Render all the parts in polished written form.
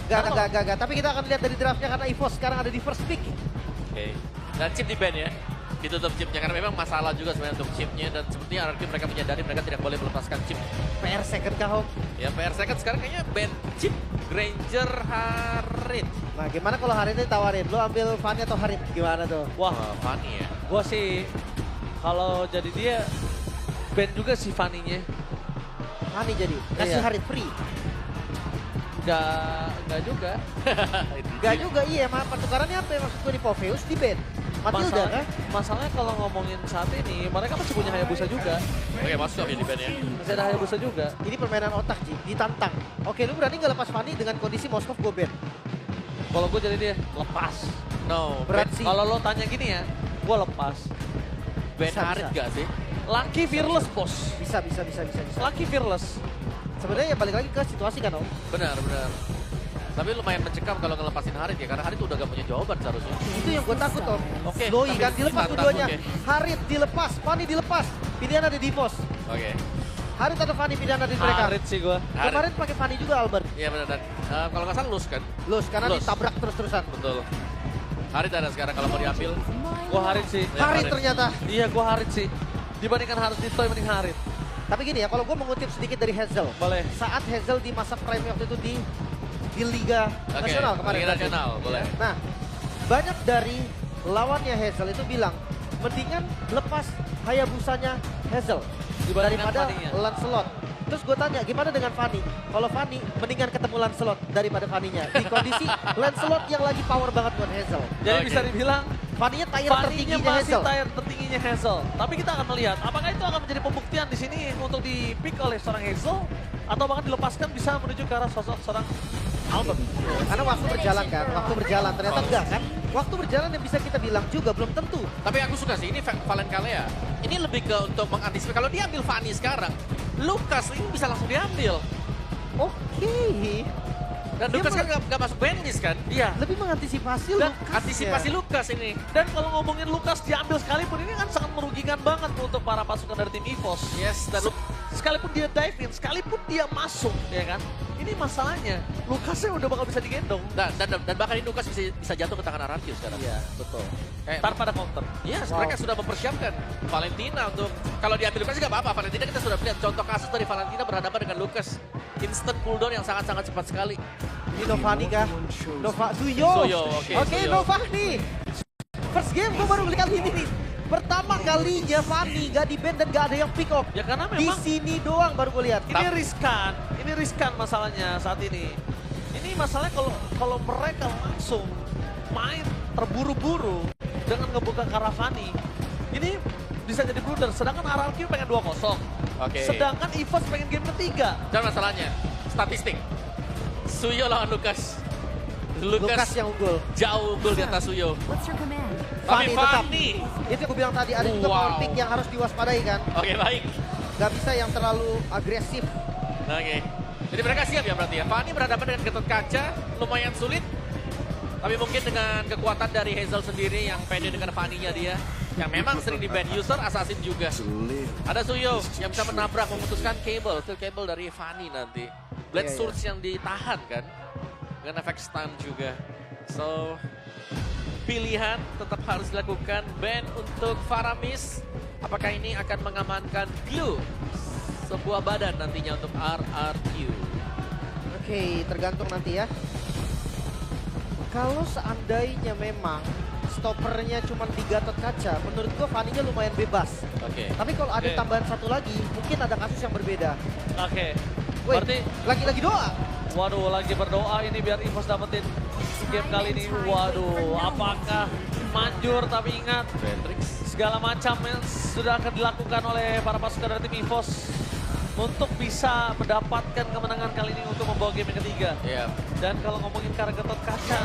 Gak. Tapi kita akan lihat dari draftnya karena EVOS sekarang ada di first pick. Oke. Dan chip di ban ya. Ditutup chipnya karena memang masalah juga sebenarnya untuk chipnya dan sepertinya RRQ mereka menyadari mereka tidak boleh melepaskan chip. PR second kah, Home? Ya PR second sekarang kayaknya ban chip Granger Harit. Nah, gimana kalau Harit ditawarin? Lo ambil Fanny atau Harit? Gimana tuh? Wah, Fanny ya. gue sih kalau jadi dia ban juga sih Fanny-nya. Fanny jadi kasih Iya. Harit free. Enggak juga. Gak juga, iya. Pertukarannya apa ya maksud gue di Poveus di ban? Matilda kan? Masalahnya kalau ngomongin saat ini, mereka masih punya Hayabusa juga. Oke, masuk ya di ban ya. Masih ada Hayabusa juga. Ini permainan otak, Ji. Ditantang. Oke, lu berani gak lepas Fanny dengan kondisi Moskov gue ban? Kalau gue jadi dia, lepas. No, Berat ban, sih. Kalau lo tanya gini ya, gue lepas. ban Bisa, Harit bisa. gak sih? Lucky Fearless, bos. Bisa. Lucky Fearless. Sebenarnya ya balik lagi ke situasi kan, Om. Benar. Tapi lumayan mencekam kalau ngelepasin Harit ya, karena Harit udah gak punya jawaban seharusnya. Itu yang gue takut, Om. Oke, Doi tapi kan dilepas mantap, dua-duanya. oke. Harit dilepas, Fanny dilepas. Pilihan ada di EVOS. Oke. Harit atau Fanny pilihan ada di mereka. Harit sih gue. Harit. Kemarin pakai Fanny juga, Albert. Iya benar dan kalau nggak salah lus kan? Lus, karena Lus. ditabrak terus-terusan. Betul. Harit ada sekarang kalau mau diambil. Gue Harit sih. Ya, Harit Harit. ternyata. Iya, gue Harit sih. Dibandingkan Harit Dito, mending Harit. Tapi gini ya, kalau gue mengutip sedikit dari Hazel. Boleh. Saat Hazel di masa prime waktu itu di Liga Oke, Nasional kemarin. Liga kan? Nasional, boleh. Nah, banyak dari lawannya Hazel itu bilang, mendingan lepas Hayabusanya Hazel Dibandingkan daripada Fanny-nya. Lancelot. Terus gue tanya, gimana dengan Fanny? Kalau Fanny, mendingan ketemu Lancelot daripada Fanny-nya. Di kondisi Lancelot yang lagi power banget buat Hazel. Jadi Oke. bisa dibilang Fanny-nya tier Fanny-nya tertingginya masih Hazel. tier tertingginya Hazel. Tapi kita akan melihat apakah itu akan menjadi pembuktian di sini untuk di-pick oleh seorang Hazel atau bahkan dilepaskan bisa menuju ke arah sosok seorang Albert. Karena waktu berjalan kan, ternyata enggak kan. Waktu berjalan yang bisa kita bilang juga belum tentu. Tapi aku suka sih ini Valen Kalea. Ini lebih ke untuk mengantisipasi. Kalau dia ambil Fanny sekarang, Lucas ini bisa langsung diambil. Oke. Dan Dia Lucas kan nggak masuk bandlist kan? Iya. Lebih mengantisipasi Dan Lucas Antisipasi ya. Lucas ini. Dan kalau ngomongin Lucas diambil sekalipun ini kan sangat merugikan banget untuk para pasukan dari tim EVOS. Yes, dan Sekalipun dia dive in, sekalipun dia masuk, ya kan? Ini masalahnya, Lucasnya udah bakal bisa digendong. dan bahkan ini Lucas bisa jatuh ke tangan Arantius sekarang. Iya, betul. Kayak, Tanpa ada counter. yes, Wow. mereka sudah mempersiapkan Valentina untuk kalau diambil Lucas nggak apa-apa. Valentina kita sudah lihat contoh kasus dari Valentina berhadapan dengan Lucas. Instant cooldown yang sangat-sangat cepat sekali. Ini Novani kah? Suyo. Suyo, oke, Suyo. Novani. First game gue baru lihat ini nih. Pertama kalinya Fanny gak di ban dan gak ada yang pick up. Ya karena Di memang sini doang baru gue lihat. ini riskan masalahnya saat ini. Ini masalahnya kalau mereka langsung main terburu-buru dengan ngebuka Caravani, ini bisa jadi blunder. Sedangkan RRQ pengen 2-0. Oke. Sedangkan EVOS pengen game ketiga. Dan masalahnya, statistik. Suyo lawan Lucas. Lucas yang unggul. Jauh unggul di atas Suyo. What's your command? Tapi tetap. Fanny. Itu yang gue bilang tadi, ada juga Wow. power pick yang harus diwaspadai kan. Oke, baik. Gak bisa yang terlalu agresif. Oke. Jadi mereka siap ya berarti ya. Fanny berhadapan dengan Gatot Kaca, lumayan sulit. Tapi mungkin dengan kekuatan dari Hazel sendiri yang pede dengan Fanny-nya dia. Yang memang sering di ban user, Assassin juga. Ada Suyo yang bisa menabrak, memutuskan cable. Itu cable dari Fanny nanti. Blade Iya, Surge yang ditahan kan. Dengan efek stun juga. So, pilihan tetap harus dilakukan. Ban untuk Faramis. Apakah ini akan mengamankan Glue? Sebuah badan nantinya untuk RRQ. Oke, tergantung nanti ya. Kalau seandainya memang stoppernya cuma di Gatot Kaca, menurut gue Fanny-nya lumayan bebas. Oke. Tapi kalau ada Oke. tambahan satu lagi, mungkin ada kasus yang berbeda. Oke. Wait, Berarti, lagi-lagi doa. waduh, lagi berdoa ini biar EVOS dapetin game kali ini. Waduh, apakah manjur? Tapi ingat, Beatrix. segala macam yang sudah akan dilakukan oleh para pasukan dari tim EVOS untuk bisa mendapatkan kemenangan kali ini untuk membawa game yang ketiga. Iya. Dan kalau ngomongin karena Gatot Kaca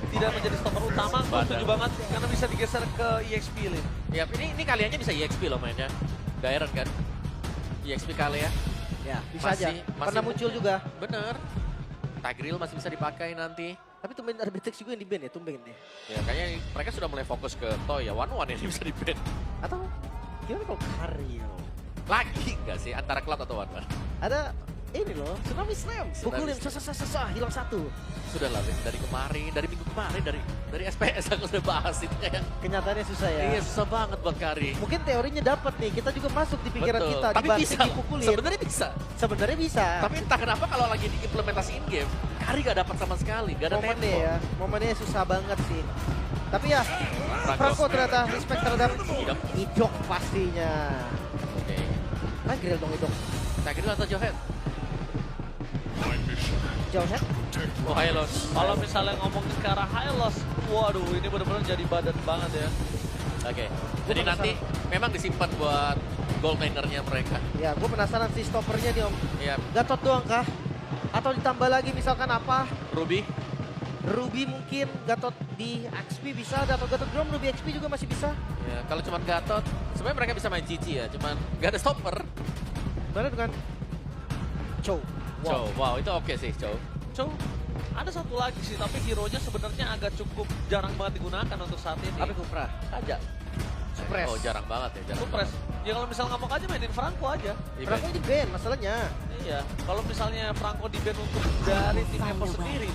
tidak menjadi stopper utama, gue setuju banget karena bisa digeser ke EXP Lin. Iya, ini kaliannya bisa EXP loh mainnya. Gak heran kan? EXP kali ya. Ya, bisa aja. Pernah muncul juga. Bener. Tigreal masih bisa dipakai nanti. Tapi tumben Arbitex juga yang di ban ya, tumben deh. Ya kayaknya mereka sudah mulai fokus ke Toy ya. One ini bisa di ban. Atau gimana kalau Karyo? Lagi nggak sih antara Cloud atau One? Ada ini loh, Tsunami Slam. Pukulin, sesah, hilang satu. Sudah lah, Vin. Dari kemarin, dari minggu kemarin, dari SPS aku sudah bahas itu kayak. Kenyataannya susah ya. Iya, susah banget buat Kari. Mungkin teorinya dapat nih, kita juga masuk di pikiran Betul. kita. Tapi dibanting, bisa, dipukulin. sebenarnya bisa. Sebenarnya bisa. Tapi entah kenapa kalau lagi diimplementasi in game, Kari gak dapat sama sekali, gak ada momennya tempo. ya, momennya susah banget sih. Tapi ya, Franco ternyata respect terhadap Idok pastinya. Oke. Nah, grill dong Idok. Tagir atau Johet? Jauh set. Oh, Hylos. Kalau misalnya ngomongin ke arah Hylos, waduh ini benar-benar jadi badan banget ya. Oke. Jadi nanti memang disimpan buat goal lanernya mereka. Ya, gue penasaran sih stoppernya nih Om. Iya, Gatot doang kah? Atau ditambah lagi misalkan apa? Ruby. Ruby mungkin, Gatot di XP bisa, atau Gatot Grom, Ruby XP juga masih bisa. Ya, kalau cuma Gatot, sebenarnya mereka bisa main GG ya, cuman gak ada stopper. Mana dengan Chow? Chow, wow itu oke sih Chow. Chow, ada satu lagi sih, tapi hero-nya sebenarnya agak cukup jarang banget digunakan untuk saat ini. Tapi Kupra. Saja. Supres. Oh jarang banget ya, jarang Supres. Ya kalau misalnya nggak mau aja mainin Franco aja. banget. Franco di ban masalahnya. Iya, kalau misalnya Franco di ban untuk dari tim Evo sendiri,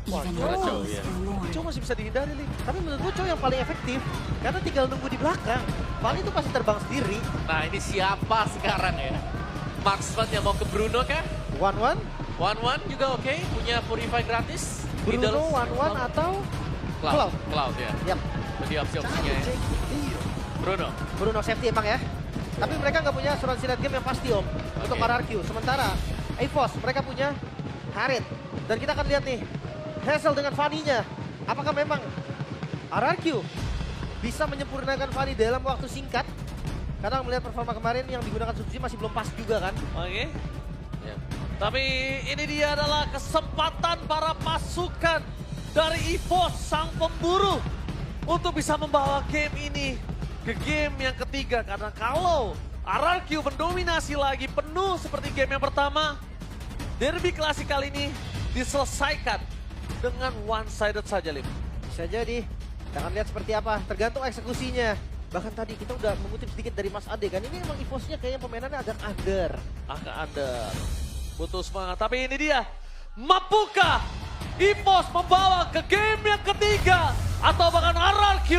Gimana Chow ya? Chow masih bisa dihindari nih. Tapi menurut gue Chow yang paling efektif. Karena tinggal nunggu di belakang. Paling itu pasti terbang sendiri. Nah ini siapa sekarang ya? Marksman yang mau ke Bruno kah? 1-1, 1-1 juga oke, punya Purify gratis. Bruno 1-1 atau Cloud. Cloud ya. Yap. Jadi opsi-opsinya ya. Bruno. Bruno safety emang ya. Tapi mereka nggak punya asuransi late game yang pasti Om. Untuk Oke. RRQ. Sementara EVOS mereka punya Harit. Dan kita akan lihat nih. Hazel dengan Fanny-nya. Apakah memang RRQ bisa menyempurnakan Fanny dalam waktu singkat? Karena melihat performa kemarin yang digunakan Suzuki masih belum pas juga kan. Oke. Ya. Tapi ini dia adalah kesempatan para pasukan dari EVOS sang pemburu untuk bisa membawa game ini ke game yang ketiga. Karena kalau RRQ mendominasi lagi penuh seperti game yang pertama, derby klasik kali ini diselesaikan dengan one-sided saja, Lim. Bisa jadi. Kita akan lihat seperti apa. Tergantung eksekusinya. Bahkan tadi kita udah mengutip sedikit dari Mas Ade kan. Ini emang EVOS-nya kayaknya permainannya agak under. Agak ada. Butuh semangat. Tapi ini dia. Mampukah EVOS membawa ke game yang ketiga? Atau bahkan RRQ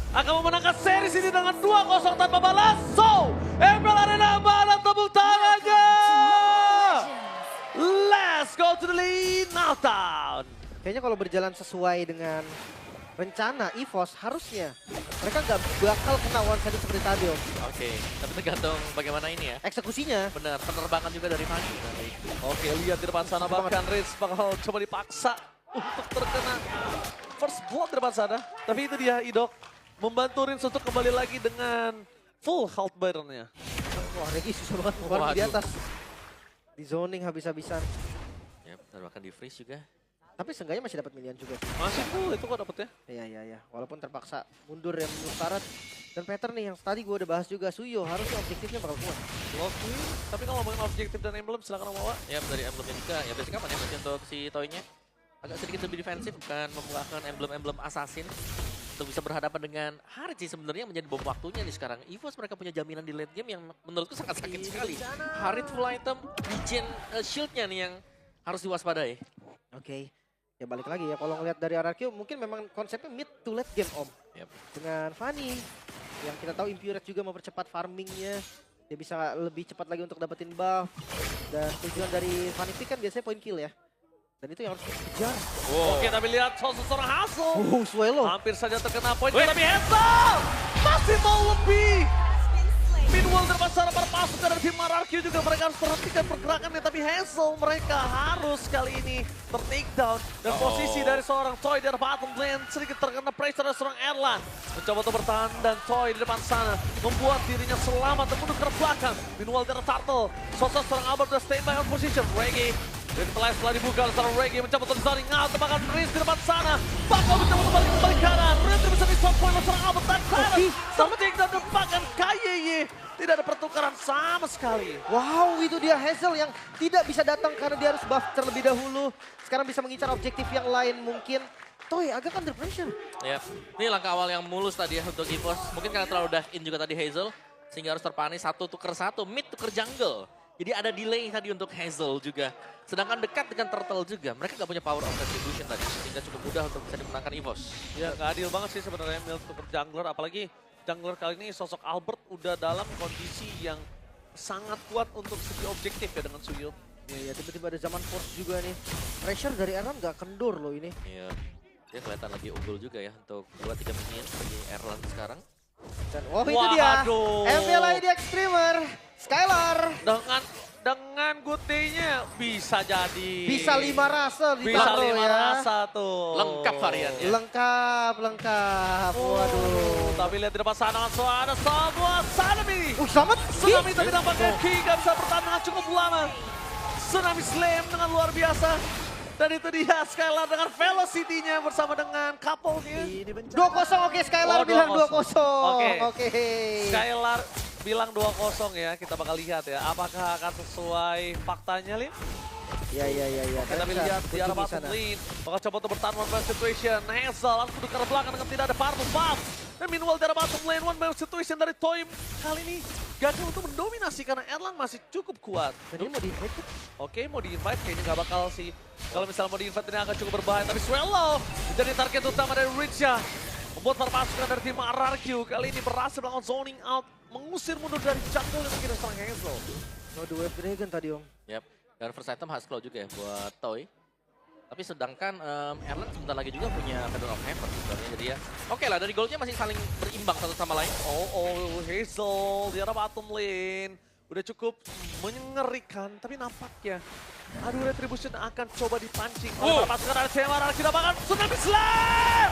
akan memenangkan series ini dengan 2-0 tanpa balas? So, Emerald Arena mana tepuk tangannya? Let's go to the lead now down. Kayaknya kalau berjalan sesuai dengan rencana EVOS harusnya mereka nggak bakal kena one sided seperti tadi Om. Oke, tapi tergantung bagaimana ini ya. Eksekusinya. Benar, penerbangan juga dari Fanny. Oke, lihat di depan sana bahkan Riz bakal coba dipaksa untuk terkena first blood di depan sana. Tapi itu dia Idok membantu Riz untuk kembali lagi dengan full health bar-nya. Wah, Regi susah banget keluar di Waduh. atas. Di zoning habis-habisan. Ya, penerbangan di freeze juga. Tapi seenggaknya masih dapat minion juga sih. Masih full itu kok dapetnya. Iya. Walaupun terpaksa mundur ya menurut syarat. Dan pattern nih yang tadi gue udah bahas juga. Suyo harusnya objektifnya bakal kuat. Loki, tapi kalau ngomongin objektif dan emblem silakan bawa. Ya, dari emblemnya juga. Ya, biasanya kapan ya berarti untuk si Toy-nya? Agak sedikit lebih defensif, bukan membuahkan emblem-emblem assassin. Untuk bisa berhadapan dengan Harit sih sebenarnya menjadi bom waktunya nih sekarang. EVOS mereka punya jaminan di late game yang menurutku sangat sakit sekali. Harit full item, regen shieldnya nih yang harus diwaspadai. Oke. Ya balik lagi ya, kalau ngeliat dari RRQ mungkin memang konsepnya mid to late game Om. Yep. Dengan Fanny, yang kita tahu Impurate juga mempercepat farmingnya. Dia bisa lebih cepat lagi untuk dapetin buff. Dan tujuan dari Fanny Pick kan biasanya point kill ya. Dan itu yang harus dikejar. Oke, tapi lihat seorang Hazel. Swelo. Hampir saja terkena poin, tapi Hazel masih mau lebih. Meanwhile depan sana para pasukan dari tim RRQ juga mereka harus perhatikan pergerakannya, tapi Hazel mereka harus kali ini ter-take down. Dan posisi dari seorang Toy dari bottom lane sedikit terkena pressure dari seorang Erlan. Mencoba untuk bertahan dan Toy di depan sana membuat dirinya selamat dan mundur ke belakang. Meanwhile dari Turtle, sosok seorang Albert sudah stay by on position. Reggie dan setelah dibuka seorang Reggie mencoba untuk zoning out, tebakan Riz di depan sana. Bakal mencoba kembali kanan. Riz bisa di shot point oleh seorang Albert dan Clarence. Take down tebakan KYY. Tidak ada pertukaran sama sekali. Wow, itu dia Hazel yang tidak bisa datang karena dia harus buff terlebih dahulu. Sekarang bisa mengincar objektif yang lain mungkin. Toy agak under pressure. Yap. Ini langkah awal yang mulus tadi ya untuk EVOS. Mungkin karena terlalu dive in juga tadi Hazel. Sehingga harus terpanis satu tuker satu, mid tuker jungle. Jadi ada delay tadi untuk Hazel juga. Sedangkan dekat dengan Turtle juga. Mereka nggak punya power of retribution tadi. Sehingga cukup mudah untuk bisa dimenangkan EVOS. Ya nggak adil banget sih sebenarnya Mil untuk jungler. Apalagi jungler kali ini sosok Albert udah dalam kondisi yang sangat kuat untuk segi objektif ya dengan Suyo. Ya tiba-tiba ada zaman force juga nih. Pressure dari Erlan nggak kendur loh ini. Iya. Dia kelihatan lebih unggul juga ya untuk 2-3 minion bagi Erlan sekarang. Dan itu dia. Waduh. MPLID Extremer, Skylar. Dengan Gute-nya bisa jadi. Bisa 5 rasa Bisa ditaruh 5 ya. rasa tuh. Lengkap variannya. Lengkap. Waduh. Tapi lihat di depan sana langsung ada semua Tsunami. Selamat. Tsunami tapi nampaknya Ki gak bisa bertahan dengan cukup lama. Tsunami Slam dengan luar biasa. Dan itu dia Skylar dengan velocity-nya bersama dengan couple-nya. 2-0 oke Skylar Oh, bilang 2-0. 2-0. Oke. Skylar bilang 2-0 ya, kita bakal lihat ya. Apakah akan sesuai faktanya, Lim? Ya. Kita lihat di arah bottom lane. Bakal coba untuk bertahan one man situation. Hazel langsung ke arah belakang dengan tidak ada purple buff. Dan meanwhile di arah bottom lane one man situation dari Toym. Kali ini gagal untuk mendominasi karena Erlan masih cukup kuat. Jadi mau di-invite? Oke, mau di-invite kayaknya nggak bakal sih. Kalau misalnya mau di-invite ini akan cukup berbahaya. Tapi Swallow jadi target utama dari Richa. Membuat para pasukan dari tim RRQ kali ini berhasil melakukan zoning out. Mengusir mundur dari jungle yang akhirnya serang Hazel. Waduh, Wave Dragon tadi Om. Yap. Dan first item Husklaw juga ya buat Toy. Tapi sedangkan Erlan sebentar lagi juga punya Shadow of Heaven sebenarnya. Jadi ya oke lah, dari goldnya masih saling berimbang satu sama lain. Hazel di arah bottom lane. Udah cukup mengerikan, tapi nampaknya aduh Retribution akan coba dipancing. Oleh para pasukan dari tim RRQ dapatkan Tsunami Slam!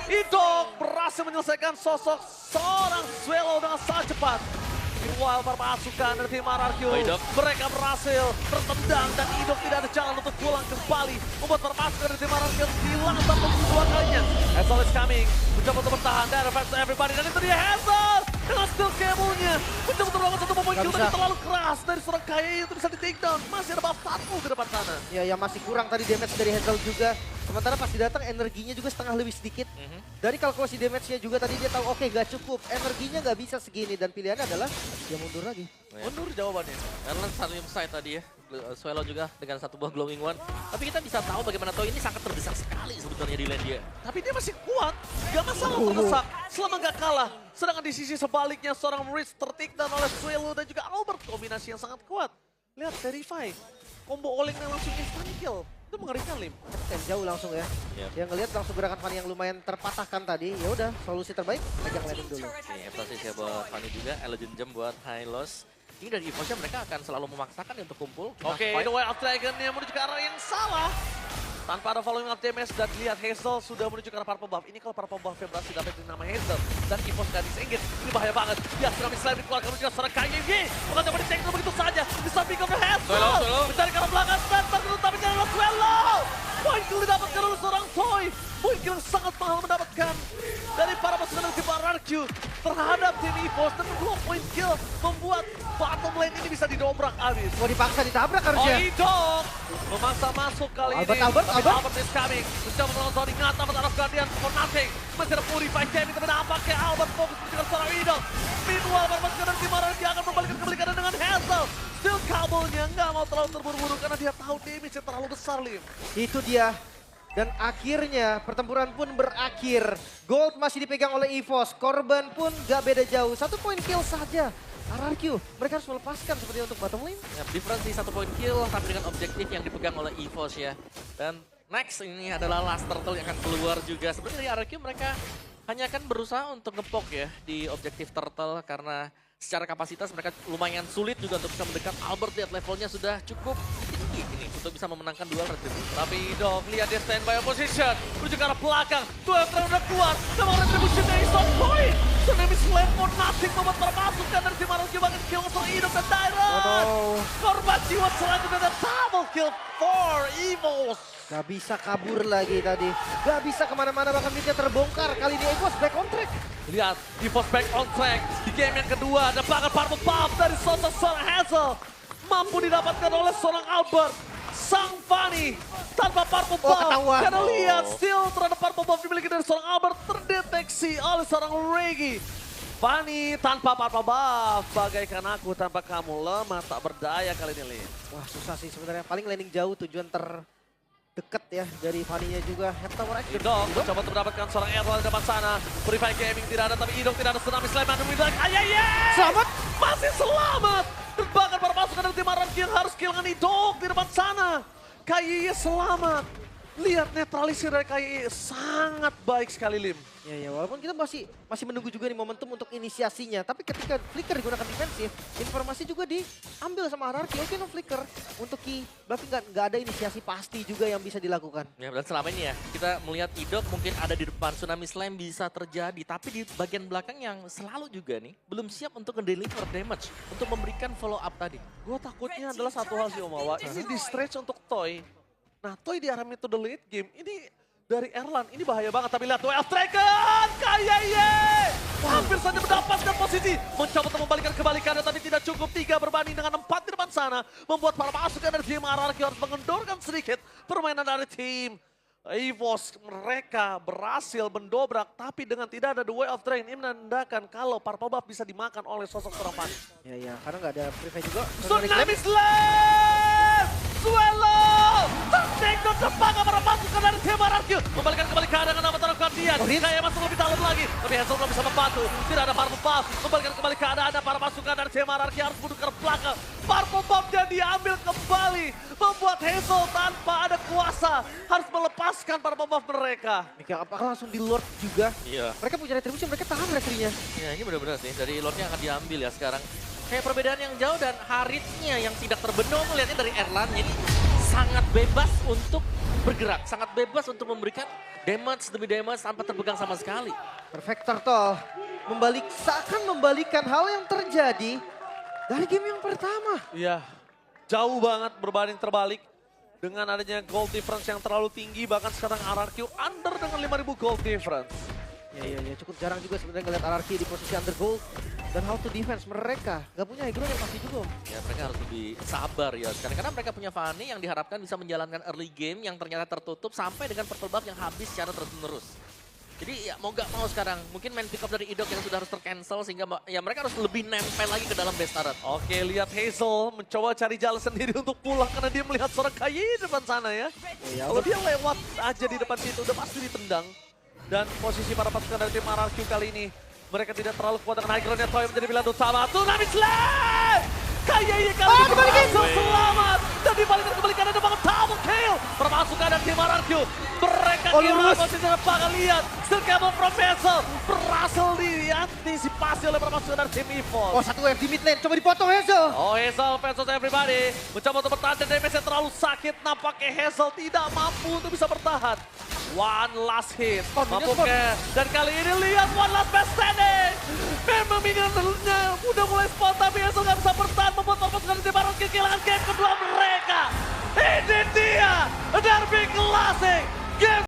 Idok berhasil menyelesaikan sosok seorang Swallow dengan sangat cepat. Meanwhile para pasukan dari tim RRQ, mereka berhasil tertendang dan Idok tidak ada jalan untuk pulang kembali. Membuat para pasukan dari tim RRQ hilang sampai kedua kalinya. Hazel is coming, mencoba untuk bertahan, dari fans to everybody, dan itu dia Hazel! Dengan skill cable-nya, mencoba untuk melakukan satu momen kill, tapi terlalu keras dari seorang Kaya itu bisa di take down. Masih ada buff 40 ke depan sana. Ya masih kurang tadi damage dari Hazel juga. Sementara pas datang energinya juga setengah lebih sedikit. Dari kalkulasi damage-nya juga tadi dia tahu oke gak cukup. Energinya gak bisa segini dan pilihannya adalah dia mundur lagi. Mundur jawabannya. Erlan saling side tadi ya. Swallow juga dengan satu buah glowing one. Tapi kita bisa tahu bagaimana Toy ini sangat terdesak sekali sebenarnya di lane dia. Tapi dia masih kuat, gak masalah terdesak selama gak kalah. Sedangkan di sisi sebaliknya seorang Rich tertikdan oleh Swallow dan juga Albert. Kombinasi yang sangat kuat. Lihat Verify, combo olengnya langsung instant kill. Itu mengerikan Lim. Kan jauh langsung ya. Yang ngelihat langsung gerakan Fanny yang lumayan terpatahkan tadi. Ya udah, solusi terbaik pegang landing dulu. Ini evaluasi ya buat Fanny juga, Elegant Gem buat Hylos. Ini dari EVOS mereka akan selalu memaksakan untuk kumpul. Oke, The Wild Dragon-nya menuju ke arah yang salah. Tanpa ada following up damage dan lihat Hazel sudah menuju ke arah purple buff. Ini kalau purple buff-nya berhasil dapetin nama Hazel dan EVOS gak disengit. Ini bahaya banget. Dia Tsunami Slam dikeluarkan menuju ke seorang KYG. Bukan coba di-take begitu saja. Di samping ke Hazel. Mencari ke arah belakang. Spencer tapi jangan Swallow. Point kill didapatkan oleh seorang Toy. Point kill sangat mahal mendapatkan dari para pasukan dari tim RRQ terhadap tim EVOS. Dan 2 point kill membuat bottom lane ini bisa didobrak abis. Mau dipaksa ditabrak harusnya. Idok memaksa masuk kali ini. Albert is coming. Mencoba melawan Zoni Ngata, Albert out of Guardian for nothing. Masih ada Purify Gaming, tapi nampaknya Albert fokus menunjukkan seorang Idok. Meanwhile, para pasukan dari tim RRQ akan membalikan kembali keadaan dengan Hazel. Still kabelnya nggak mau terlalu terburu-buru karena dia tahu damage-nya terlalu besar, Lim. Itu dia. Dan akhirnya pertempuran pun berakhir. Gold masih dipegang oleh EVOS. Korban pun gak beda jauh. 1 point kill saja. RRQ, mereka harus melepaskan seperti untuk bottom lane. Ya, difference di 1 point kill tapi dengan objektif yang dipegang oleh EVOS ya. Dan next ini adalah Last Turtle yang akan keluar juga. Sebenarnya dari RRQ mereka hanya akan berusaha untuk ngepok ya di objektif Turtle karena secara kapasitas mereka lumayan sulit juga untuk bisa mendekat. Albert lihat levelnya sudah cukup tinggi ini untuk bisa memenangkan duel Retribution. Tapi Dok, lihat dia standby position. Menuju ke arah belakang. Duel terakhir udah keluar. Memang Retribution dari Stone Point. Tsunami Slam for nothing membuat perpasukan dari tim RRQ banget kill seorang Idok dan Dairon. Korban jiwa selanjutnya dan double kill for EVOS. Gak bisa kabur lagi tadi. Gak bisa kemana-mana bahkan midnya terbongkar. Kali ini EVOS back on track. Lihat, EVOS back on track. Di game yang kedua ada banget purple buff dari sosok seorang Hazel. Mampu didapatkan oleh seorang Albert. Sang Fanny tanpa purple buff. Karena lihat, still terhadap purple buff dimiliki dari seorang Albert terdeteksi oleh seorang Reggie. Fanny tanpa apa-apa buff, bagaikan aku tanpa kamu lemah tak berdaya kali ini, Lin. Wah susah sih sebenarnya. Paling landing jauh tujuan terdekat ya dari Fanny-nya juga. Head tower action. Gedong mencoba untuk mendapatkan seorang Errol di depan sana. Purify Gaming tidak ada, tapi Idok tidak ada. Tsunami Slam and Widow. Selamat. Masih selamat. Dan bahkan para pasukan dari tim Aranki yang harus kehilangan Idok di depan sana. KYY selamat. Lihat netralisir dari KYY sangat baik sekali, Lim. Ya walaupun kita masih menunggu juga nih momentum untuk inisiasinya. Tapi ketika Flicker digunakan defensif, informasi juga diambil sama Hierarchy. Oke, no Flicker untuk Ki. Berarti nggak ada inisiasi pasti juga yang bisa dilakukan. Ya, dan selama ini ya, kita melihat Idok mungkin ada di depan, Tsunami Slam bisa terjadi. Tapi di bagian belakang yang selalu juga nih, belum siap untuk nge-deliver damage. Untuk memberikan follow up tadi. Gue takutnya adalah satu hal sih, Omawa. Ini di stretch untuk Toy. Nah, Toy di arah metode late game, ini dari Erlan, ini bahaya banget. Tapi lihat Well Striken, KYY! Hampir saja mendapatkan posisi. Mencoba untuk membalikan kebalikannya, tapi tidak cukup. 3 berbanding dengan 4 di depan sana. Membuat para pasukan dari tim Hierarchy harus mengendorkan sedikit permainan dari tim EVOS. Mereka berhasil mendobrak, tapi dengan tidak ada The Way of Drain. Ini menandakan kalau Purple Buff bisa dimakan oleh sosok seorang Fanny. Ya, karena nggak ada free juga. Tsunami Slam! Swallow! Tertekno depan para pasukan dari tim Hierarchy. Membalikan kembali keadaan nama Taruh Guardian. Kayak masuk lebih dalam lagi. Tapi Hazel belum bisa membantu. Tidak ada Purple Buff. Membalikan kembali keadaan para pasukan dari tim Hierarchy harus mundur ke belakang. Purple Buff-nya diambil kembali. Membuat Hazel tanpa ada kuasa. Harus melepaskan Purple Buff mereka. Mika, apakah langsung di Lord juga? Iya. Mereka punya retribusi, mereka tahan retrinya. Ya ini benar-benar sih, dari Lordnya akan diambil ya sekarang. Kayak perbedaan yang jauh dan Haritnya yang tidak terbenung melihatnya dari Erlan. Jadi sangat bebas untuk bergerak, sangat bebas untuk memberikan damage demi damage tanpa terpegang sama sekali. Perfect Turtle seakan membalikan hal yang terjadi dari game yang pertama. Iya, jauh banget berbanding terbalik. Dengan adanya gold difference yang terlalu tinggi, bahkan sekarang RRQ under dengan 5.000 gold difference. Ya, cukup jarang juga sebenarnya ngeliat RRQ di posisi under gold. Dan how to defense mereka, gak punya hero yang pasti juga. Ya mereka harus lebih sabar ya sekarang, karena mereka punya Fanny yang diharapkan bisa menjalankan early game yang ternyata tertutup sampai dengan purple buff yang habis secara terus-menerus. Jadi ya mau gak mau sekarang, mungkin main pick up dari Idok yang sudah harus tercancel sehingga ya mereka harus lebih nempel lagi ke dalam base turret. Oke, lihat Hazel mencoba cari jalan sendiri untuk pulang karena dia melihat seorang KYY di depan sana ya. Kalau dia lewat aja di depan situ udah pasti ditendang. Dan posisi para pasukan dari tim RRQ kali ini, mereka tidak terlalu kuat dengan high ground-nya. Toy menjadi pilihan utama. Tsunami Slam! KYY kali ini berhasil selamat. Dan dibalikan kembali karena ada banget double kill. Permasukan dari tim RRQ. Mereka kira posisi depan, lihat. Still Cable from Hazel. Berhasil diantisipasi oleh permasukan dari tim EVOS. Oh, satu wave di mid lane, coba dipotong Hazel. Oh, Hazel versus everybody. Mencoba untuk bertahan dan damage-nya terlalu sakit. Nampaknya Hazel tidak mampu untuk bisa bertahan. One last hit. Mampukah? Dan kali ini lihat one last best standing. Memang minionnya udah mulai spawn tapi Hazel gak bisa bertahan. Membuat pasukan di Baron kehilangan game kedua mereka. Ini dia Derby Classic.